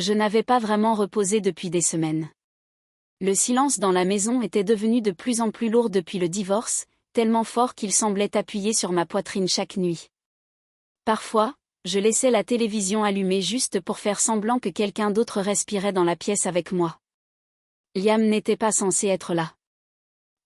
Je n'avais pas vraiment reposé depuis des semaines. Le silence dans la maison était devenu de plus en plus lourd depuis le divorce, tellement fort qu'il semblait appuyer sur ma poitrine chaque nuit. Parfois, je laissais la télévision allumée juste pour faire semblant que quelqu'un d'autre respirait dans la pièce avec moi. Liam n'était pas censé être là.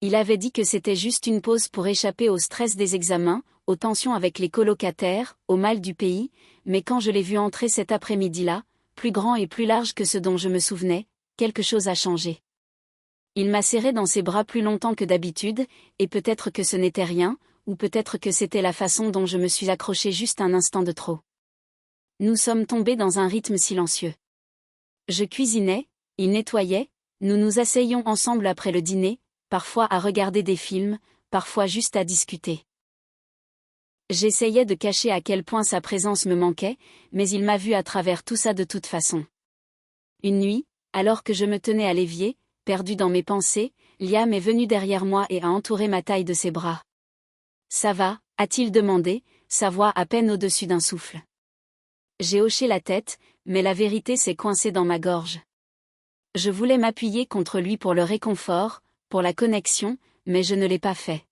Il avait dit que c'était juste une pause pour échapper au stress des examens, aux tensions avec les colocataires, au mal du pays, mais quand je l'ai vu entrer cet après-midi-là, plus grand et plus large que ce dont je me souvenais, quelque chose a changé. Il m'a serré dans ses bras plus longtemps que d'habitude, et peut-être que ce n'était rien, ou peut-être que c'était la façon dont je me suis accrochée juste un instant de trop. Nous sommes tombés dans un rythme silencieux. Je cuisinais, il nettoyait, nous nous asseyions ensemble après le dîner, parfois à regarder des films, parfois juste à discuter. J'essayais de cacher à quel point sa présence me manquait, mais il m'a vu à travers tout ça de toute façon. Une nuit, alors que je me tenais à l'évier, perdu dans mes pensées, Liam est venu derrière moi et a entouré ma taille de ses bras. « Ça va ?» a-t-il demandé, sa voix à peine au-dessus d'un souffle. J'ai hoché la tête, mais la vérité s'est coincée dans ma gorge. Je voulais m'appuyer contre lui pour le réconfort, pour la connexion, mais je ne l'ai pas fait.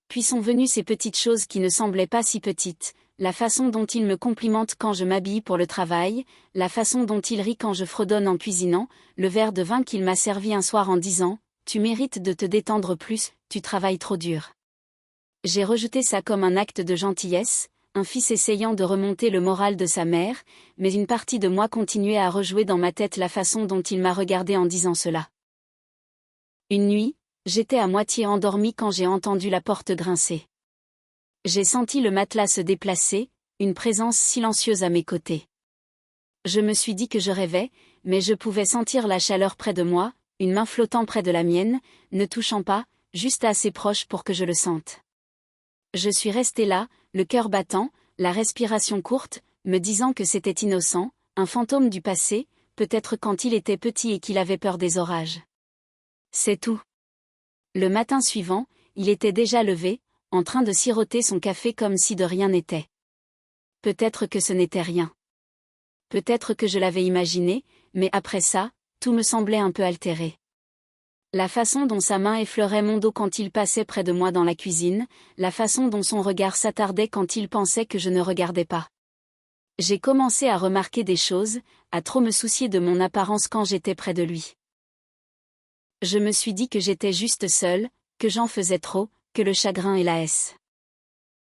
Puis sont venues ces petites choses qui ne semblaient pas si petites, la façon dont il me complimente quand je m'habille pour le travail, la façon dont il rit quand je fredonne en cuisinant, le verre de vin qu'il m'a servi un soir en disant « Tu mérites de te détendre plus, tu travailles trop dur ». J'ai rejeté ça comme un acte de gentillesse, un fils essayant de remonter le moral de sa mère, mais une partie de moi continuait à rejouer dans ma tête la façon dont il m'a regardé en disant cela. Une nuit, j'étais à moitié endormie quand j'ai entendu la porte grincer. J'ai senti le matelas se déplacer, une présence silencieuse à mes côtés. Je me suis dit que je rêvais, mais je pouvais sentir la chaleur près de moi, une main flottant près de la mienne, ne touchant pas, juste assez proche pour que je le sente. Je suis restée là, le cœur battant, la respiration courte, me disant que c'était innocent, un fantôme du passé, peut-être quand il était petit et qu'il avait peur des orages. C'est tout. Le matin suivant, il était déjà levé, en train de siroter son café comme si de rien n'était. Peut-être que ce n'était rien. Peut-être que je l'avais imaginé, mais après ça, tout me semblait un peu altéré. La façon dont sa main effleurait mon dos quand il passait près de moi dans la cuisine, la façon dont son regard s'attardait quand il pensait que je ne regardais pas. J'ai commencé à remarquer des choses, à trop me soucier de mon apparence quand j'étais près de lui. Je me suis dit que j'étais juste seule, que j'en faisais trop, que le chagrin et la haine